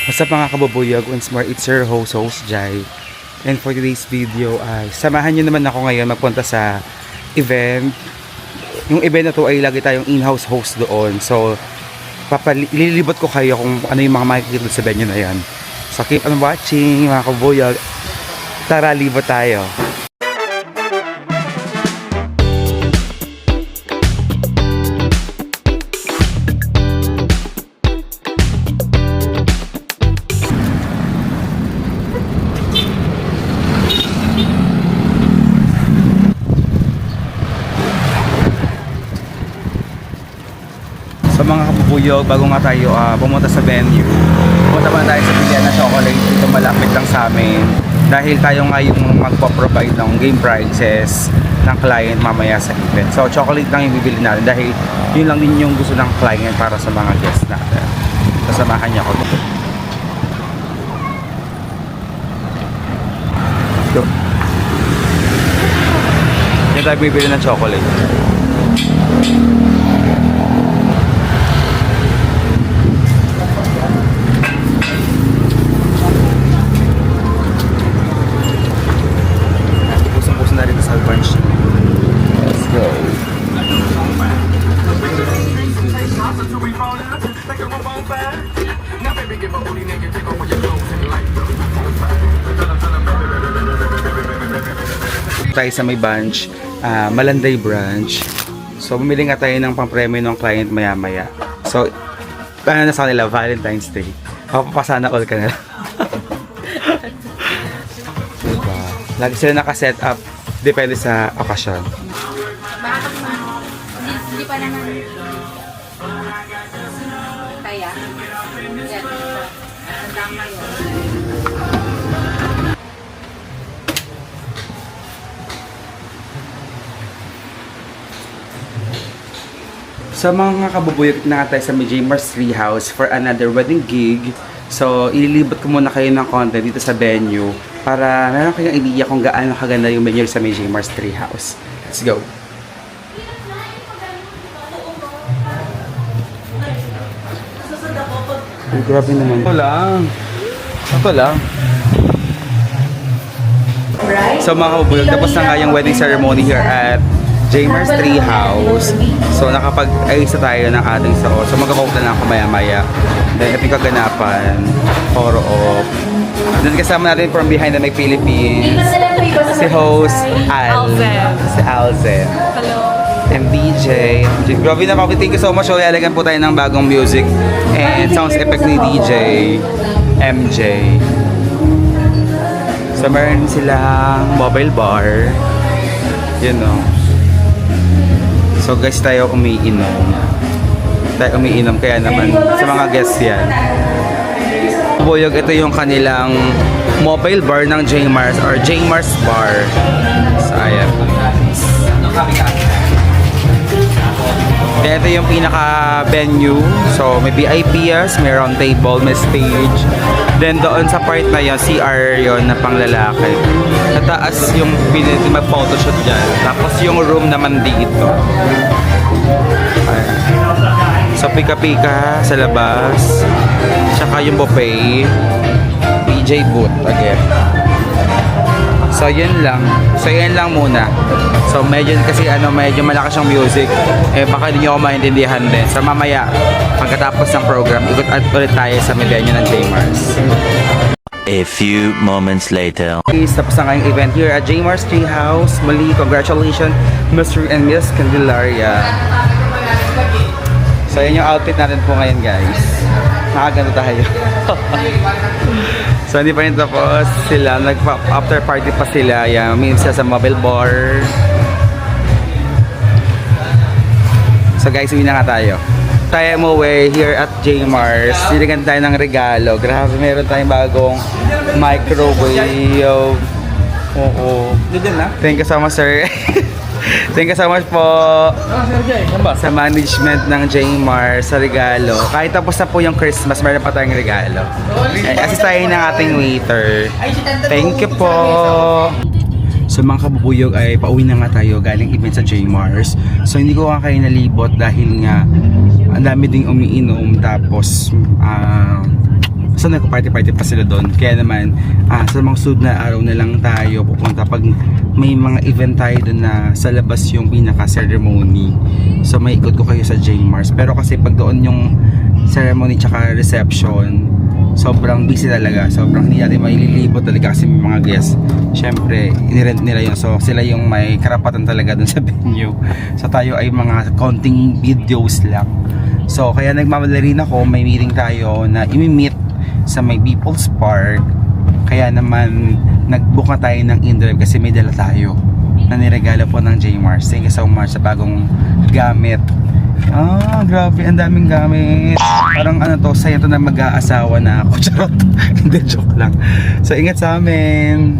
What's up mga kababuyog? Once more, it's your host Jai. And for today's video ay samahan nyo naman ako ngayon magpunta sa event. Yung event na to ay lagi tayong in-house host doon. So, ililibot ko kayo kung ano yung mga makikita sa venue na yan. So, keep on watching mga kababuyog. Tara, libot tayo. So mga kabubuyog, bago nga tayo pumunta sa venue, pumunta pa tayo sa Bilian na Chocolate. Ito malapit lang sa amin. Dahil tayo nga yung magpo-provide ng game prizes ng client mamaya sa event. So chocolate lang yung bibili natin dahil yun lang din yung gusto ng client para sa mga guests natin. Kasamahan niya ako. So, yan tayo bibili ng chocolate. Let's go. Tayo sa may branch, Malanday branch. So bumili nga tayo ng pang-premyo ng client maya-maya. So ano na sa kanila, Valentine's Day. Papapasana all ka na. Diba? Lagi sila naka-set up. Depende sa okasyon. Hindi pa naman kaya. Yan. Ang tama yun. Sa mga kabubuyog na tayo sa J-Mars Treehouse for another wedding gig. So, ililibot ko muna kayo ng content dito sa venue para meron kayong idea kung gaano kaganda yung venue sa J-Mars Treehouse. Let's go! Ay, grabe naman. Ito lang. So mga kabubuyog, tapos na nga yung wedding ceremony here at J-Mars Treehouse. So nakapag-ayos na tayo ng ating So mag-cook na lang ako maya-maya. Then ito yung kaganapan. Photo op. Then kasama natin from behind the Philippines. Si host Alzen. Si Alzen. Hello. And DJ. Grabe na po. Thank you so much. So lalagan po tayo ng bagong music and sounds effect ni DJ MJ. So meron silang mobile bar. You know. So guys, tayo umiinom. Kaya naman sa mga guests yan. Buyog, ito yung kanilang mobile bar ng J-Mars or J-Mars Bar. So ayan. Ito yung pinaka-venue. So may VIPs, may round table, may stage. Then doon sa part na yun, CR yun na panglalaki. Sa taas yung pinili mag-photoshoot dyan. Tapos yung room naman dito. Ayan. So pika-pika sa labas. Tsaka yung buffet. DJ booth again. So yun lang. So yan lang muna. So medyo kasi medyo malakas yung music. Baka hindi nyo ako maintindihan din. So mamaya, pagkatapos ng program, ikot ulit tayo sa venue ng J-Mars. A few moments later. Okay, tapos na nga yung event here at J-Mars Treehouse. Muli, congratulations, Mr. and Miss Candelaria. So yan yung outfit natin po ngayon, guys. Nakaganda tayo. So hindi pa rin tapos sila. After party pa sila. Yan, minsan sa mobile bar. So guys, uwi na nga tayo. Tayo umuwi here at J-Mars. Siligan tayo ng regalo. Grabe, meron tayong bagong microwave. Oo. Thank you so much, sir. Thank you so much po sa management ng J-Mars sa regalo. Kahit tapos na po yung Christmas, meron pa tayong regalo. Assist tayo ng ating waiter. Thank you po. So mga kabubuyog ay pauwi na nga tayo galing event sa J-Mars. So hindi ko nga kayo nalibot dahil nga ang dami ding umiinom tapos So nagpa-party-party pa sila doon. Kaya naman, sa mga sunod na araw na lang tayo pupunta pag may mga event tayo doon na sa labas yung pinaka-ceremony. So may ikot ko kayo sa J Mars. Pero kasi pag doon yung ceremony tsaka reception, sobrang busy talaga. Sobrang hindi natin maililibot talaga kasi may mga guests. Siyempre, inirent nila yun. So sila yung may karapatan talaga doon sa venue. So tayo ay mga konting videos lang. So kaya nagmamadali rin ako. May meeting tayo na imi-meet sa may People's Park. Kaya naman nag-book na tayo ng InDrive kasi may dala tayo na niregalo po ng J Mars. Thank you so much sa bagong gamit. Grabe, ang daming gamit. Parang ano to, sa'yo to na mag-aasawa na ako. Charot. Hindi, joke lang. So ingat sa amin.